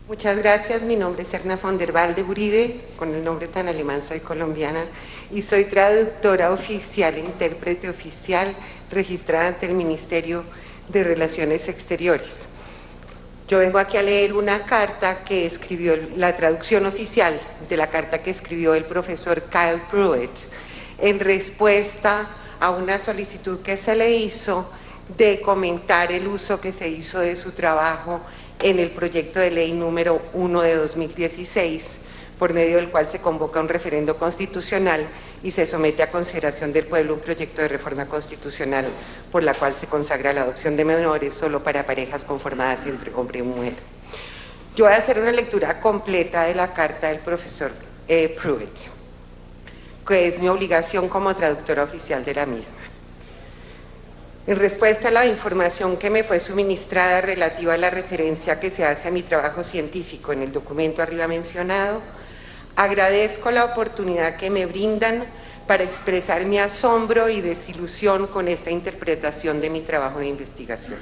Muchas gracias, mi nombre es Erna von der Walde Uribe, con el nombre tan alemán soy colombiana y soy traductora oficial e intérprete oficial registrada ante el Ministerio de Relaciones Exteriores. Yo vengo aquí a leer una carta que escribió, la traducción oficial de la carta que escribió el profesor Kyle Pruitt en respuesta a una solicitud que se le hizo de comentar el uso que se hizo de su trabajo en el proyecto de ley número 1 de 2016, por medio del cual se convoca un referendo constitucional y se somete a consideración del pueblo un proyecto de reforma constitucional por la cual se consagra la adopción de menores solo para parejas conformadas entre hombre y mujer. Yo voy a hacer una lectura completa de la carta del profesor Pruitt, que es mi obligación como traductora oficial de la misma. En respuesta a la información que me fue suministrada relativa a la referencia que se hace a mi trabajo científico en el documento arriba mencionado, agradezco la oportunidad que me brindan para expresar mi asombro y desilusión con esta interpretación de mi trabajo de investigación.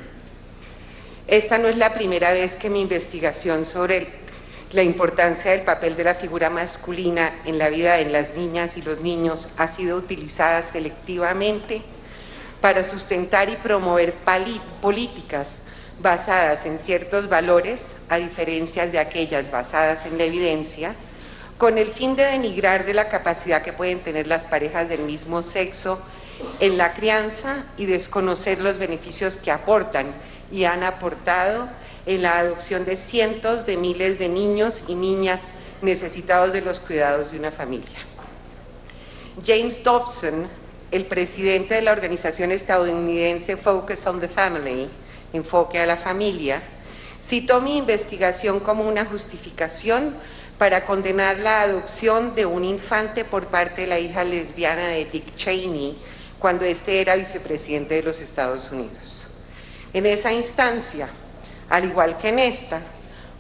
Esta no es la primera vez que mi investigación sobre la importancia del papel de la figura masculina en la vida de las niñas y los niños ha sido utilizada selectivamente para sustentar y promover políticas basadas en ciertos valores, a diferencia de aquellas basadas en la evidencia, con el fin de denigrar de la capacidad que pueden tener las parejas del mismo sexo en la crianza y desconocer los beneficios que aportan y han aportado en la adopción de cientos de miles de niños y niñas necesitados de los cuidados de una familia. James Dobson, el presidente de la organización estadounidense Focus on the Family, Enfoque a la Familia, citó mi investigación como una justificación para condenar la adopción de un infante por parte de la hija lesbiana de Dick Cheney, cuando éste era vicepresidente de los Estados Unidos. En esa instancia, al igual que en esta,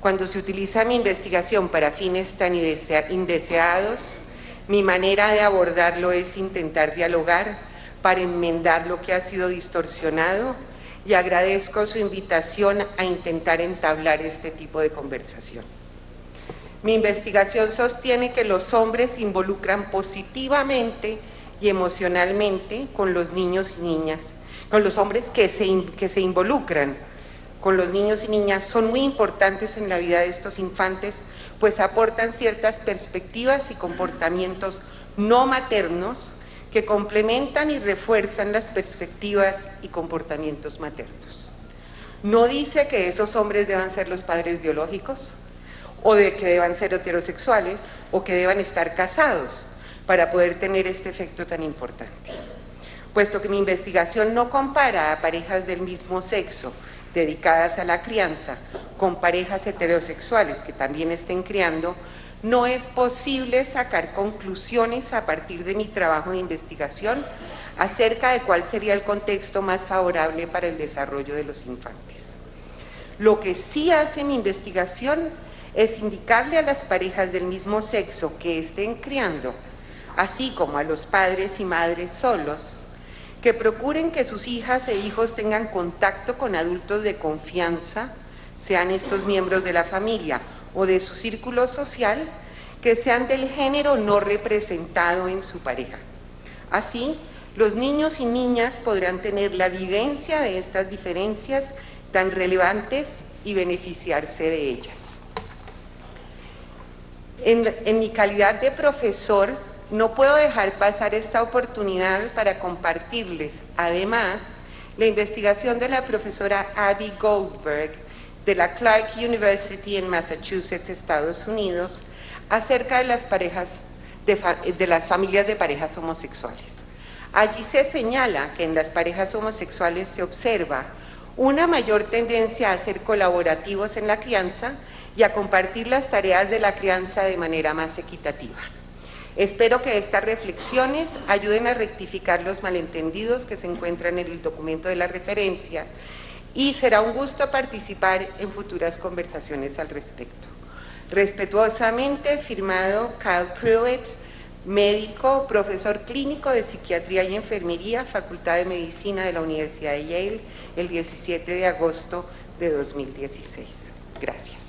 cuando se utiliza mi investigación para fines tan indeseados, mi manera de abordarlo es intentar dialogar para enmendar lo que ha sido distorsionado y agradezco su invitación a intentar entablar este tipo de conversación. Mi investigación sostiene que los hombres se involucran positivamente y emocionalmente con los niños y niñas, con los hombres que se involucran con los niños y niñas son muy importantes en la vida de estos infantes, pues aportan ciertas perspectivas y comportamientos no maternos que complementan y refuerzan las perspectivas y comportamientos maternos. No dice que esos hombres deban ser los padres biológicos, o de que deban ser heterosexuales, o que deban estar casados para poder tener este efecto tan importante. Puesto que mi investigación no compara a parejas del mismo sexo dedicadas a la crianza con parejas heterosexuales que también estén criando, no es posible sacar conclusiones a partir de mi trabajo de investigación acerca de cuál sería el contexto más favorable para el desarrollo de los infantes. Lo que sí hace mi investigación es indicarle a las parejas del mismo sexo que estén criando, así como a los padres y madres solos, que procuren que sus hijas e hijos tengan contacto con adultos de confianza, sean estos miembros de la familia o de su círculo social, que sean del género no representado en su pareja. Así, los niños y niñas podrán tener la vivencia de estas diferencias tan relevantes y beneficiarse de ellas. En mi calidad de profesor, no puedo dejar pasar esta oportunidad para compartirles, además, la investigación de la profesora Abby Goldberg de la Clark University en Massachusetts, Estados Unidos, acerca de las familias de parejas homosexuales. Allí se señala que en las parejas homosexuales se observa una mayor tendencia a ser colaborativos en la crianza y a compartir las tareas de la crianza de manera más equitativa. Espero que estas reflexiones ayuden a rectificar los malentendidos que se encuentran en el documento de la referencia y será un gusto participar en futuras conversaciones al respecto. Respetuosamente firmado Kyle Pruitt, médico, profesor clínico de Psiquiatría y Enfermería, Facultad de Medicina de la Universidad de Yale, el 17 de agosto de 2016. Gracias.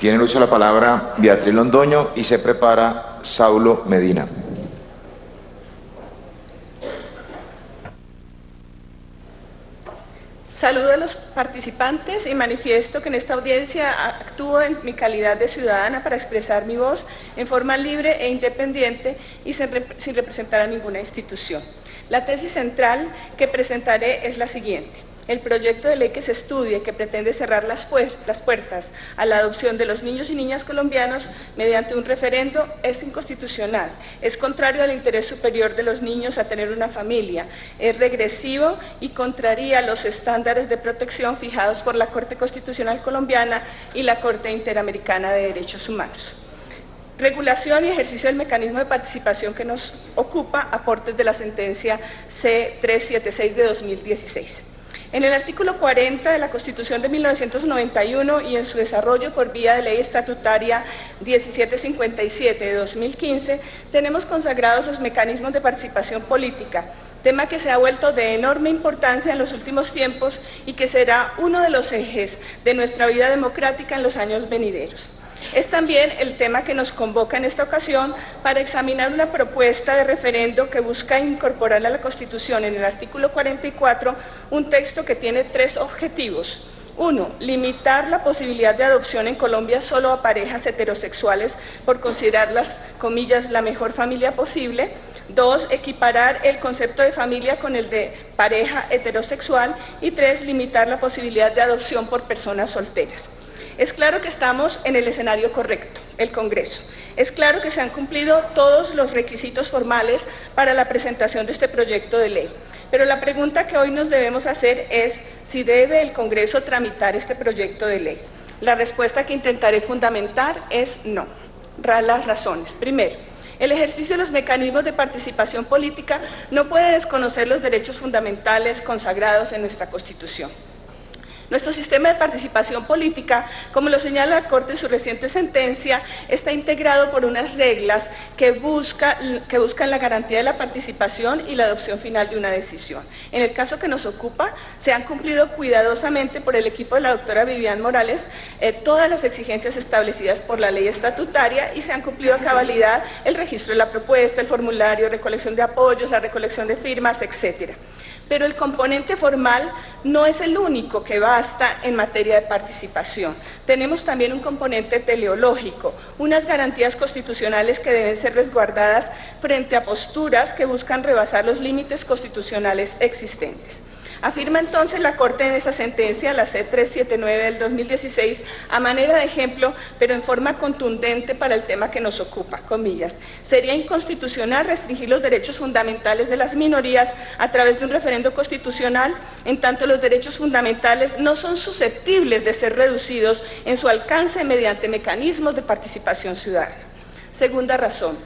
Tiene el uso de la palabra Beatriz Londoño y se prepara Saulo Medina. Saludo a los participantes y manifiesto que en esta audiencia actúo en mi calidad de ciudadana para expresar mi voz en forma libre e independiente y sin representar a ninguna institución. La tesis central que presentaré es la siguiente. El proyecto de ley que se estudia y que pretende cerrar las puertas a la adopción de los niños y niñas colombianos mediante un referendo es inconstitucional, es contrario al interés superior de los niños a tener una familia, es regresivo y contraría los estándares de protección fijados por la Corte Constitucional Colombiana y la Corte Interamericana de Derechos Humanos. Regulación y ejercicio del mecanismo de participación que nos ocupa, aportes de la sentencia C-376 de 2016. En el artículo 40 de la Constitución de 1991 y en su desarrollo por vía de ley estatutaria 1757 de 2015, tenemos consagrados los mecanismos de participación política, tema que se ha vuelto de enorme importancia en los últimos tiempos y que será uno de los ejes de nuestra vida democrática en los años venideros. Es también el tema que nos convoca en esta ocasión para examinar una propuesta de referendo que busca incorporar a la Constitución en el artículo 44 un texto que tiene tres objetivos. 1. Limitar la posibilidad de adopción en Colombia solo a parejas heterosexuales por considerarlas, comillas, la mejor familia posible. 2. Equiparar el concepto de familia con el de pareja heterosexual. Y 3. Limitar la posibilidad de adopción por personas solteras. Es claro que estamos en el escenario correcto, el Congreso. Es claro que se han cumplido todos los requisitos formales para la presentación de este proyecto de ley. Pero la pregunta que hoy nos debemos hacer es si debe el Congreso tramitar este proyecto de ley. La respuesta que intentaré fundamentar es no. Las razones. Primero, el ejercicio de los mecanismos de participación política no puede desconocer los derechos fundamentales consagrados en nuestra Constitución. Nuestro sistema de participación política, como lo señala la Corte en su reciente sentencia, está integrado por unas reglas que buscan la garantía de la participación y la adopción final de una decisión. En el caso que nos ocupa, se han cumplido cuidadosamente por el equipo de la doctora Vivian Morales todas las exigencias establecidas por la ley estatutaria y se han cumplido a cabalidad el registro de la propuesta, el formulario, recolección de apoyos, la recolección de firmas, etcétera. Pero el componente formal no es el único que basta en materia de participación. Tenemos también un componente teleológico, unas garantías constitucionales que deben ser resguardadas frente a posturas que buscan rebasar los límites constitucionales existentes. Afirma entonces la Corte en esa sentencia, la C-379 del 2016, a manera de ejemplo, pero en forma contundente para el tema que nos ocupa, comillas, sería inconstitucional restringir los derechos fundamentales de las minorías a través de un referendo constitucional, en tanto los derechos fundamentales no son susceptibles de ser reducidos en su alcance mediante mecanismos de participación ciudadana. Segunda razón.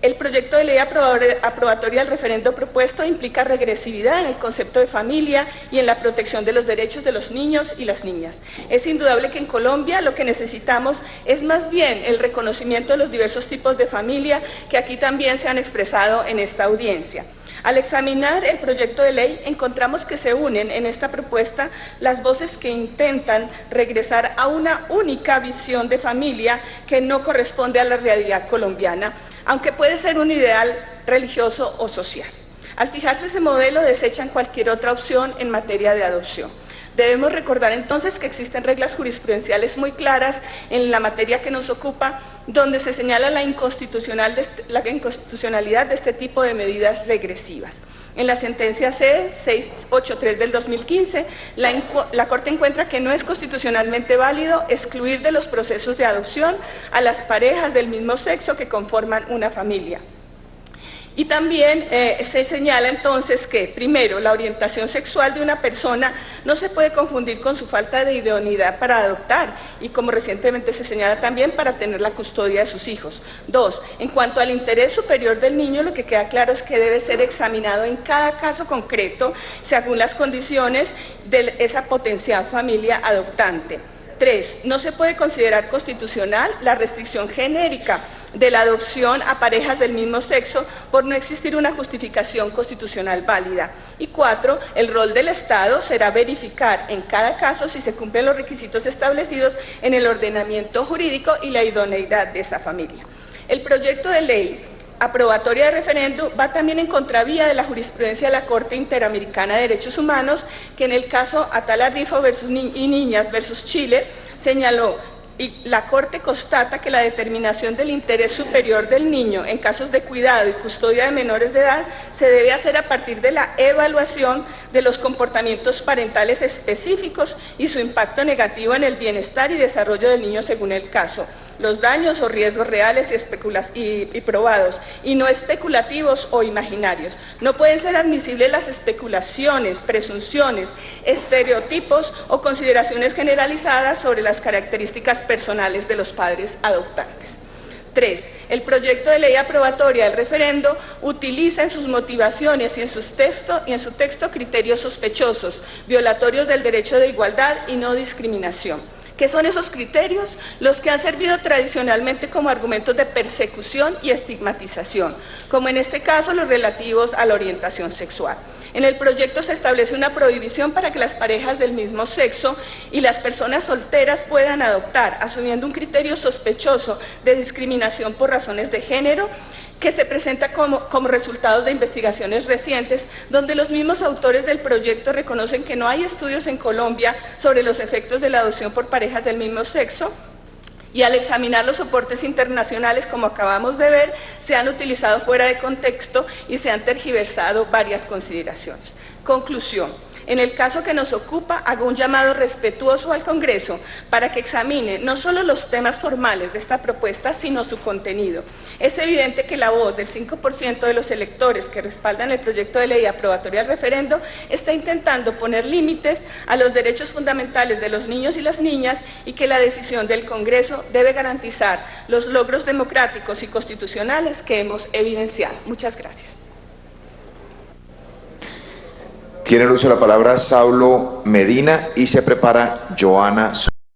El proyecto de ley aprobatoria al referendo propuesto implica regresividad en el concepto de familia y en la protección de los derechos de los niños y las niñas. Es indudable que en Colombia lo que necesitamos es más bien el reconocimiento de los diversos tipos de familia que aquí también se han expresado en esta audiencia. Al examinar el proyecto de ley, encontramos que se unen en esta propuesta las voces que intentan regresar a una única visión de familia que no corresponde a la realidad colombiana, aunque puede ser un ideal religioso o social. Al fijarse ese modelo, desechan cualquier otra opción en materia de adopción. Debemos recordar entonces que existen reglas jurisprudenciales muy claras en la materia que nos ocupa, donde se señala la inconstitucionalidad de este tipo de medidas regresivas. En la sentencia C-683 del 2015, la Corte encuentra que no es constitucionalmente válido excluir de los procesos de adopción a las parejas del mismo sexo que conforman una familia. Y también se señala entonces que, primero, la orientación sexual de una persona no se puede confundir con su falta de idoneidad para adoptar y, como recientemente se señala también, para tener la custodia de sus hijos. 2. En cuanto al interés superior del niño, lo que queda claro es que debe ser examinado en cada caso concreto según las condiciones de esa potencial familia adoptante. 3. No se puede considerar constitucional la restricción genérica de la adopción a parejas del mismo sexo por no existir una justificación constitucional válida. Y 4. El rol del Estado será verificar en cada caso si se cumplen los requisitos establecidos en el ordenamiento jurídico y la idoneidad de esa familia. El proyecto de ley aprobatoria de referendo va también en contravía de la jurisprudencia de la Corte Interamericana de Derechos Humanos, que en el caso Atala Rifo y Niñas versus Chile señaló: y la Corte constata que la determinación del interés superior del niño en casos de cuidado y custodia de menores de edad se debe hacer a partir de la evaluación de los comportamientos parentales específicos y su impacto negativo en el bienestar y desarrollo del niño según el caso, los daños o riesgos reales y probados, y no especulativos o imaginarios. No pueden ser admisibles las especulaciones, presunciones, estereotipos o consideraciones generalizadas sobre las características personales de los padres adoptantes. 3. El proyecto de ley aprobatoria del referendo utiliza en sus motivaciones y en su texto criterios sospechosos, violatorios del derecho de igualdad y no discriminación. ¿Qué son esos criterios? Los que han servido tradicionalmente como argumentos de persecución y estigmatización, como en este caso los relativos a la orientación sexual. En el proyecto se establece una prohibición para que las parejas del mismo sexo y las personas solteras puedan adoptar, asumiendo un criterio sospechoso de discriminación por razones de género, que se presenta como resultados de investigaciones recientes, donde los mismos autores del proyecto reconocen que no hay estudios en Colombia sobre los efectos de la adopción por parejas del mismo sexo, y al examinar los soportes internacionales, como acabamos de ver, se han utilizado fuera de contexto y se han tergiversado varias consideraciones. Conclusión. En el caso que nos ocupa, hago un llamado respetuoso al Congreso para que examine no solo los temas formales de esta propuesta, sino su contenido. Es evidente que la voz del 5% de los electores que respaldan el proyecto de ley aprobatoria al referendo está intentando poner límites a los derechos fundamentales de los niños y las niñas, y que la decisión del Congreso debe garantizar los logros democráticos y constitucionales que hemos evidenciado. Muchas gracias. Tiene el uso de la palabra Saulo Medina y se prepara Joana.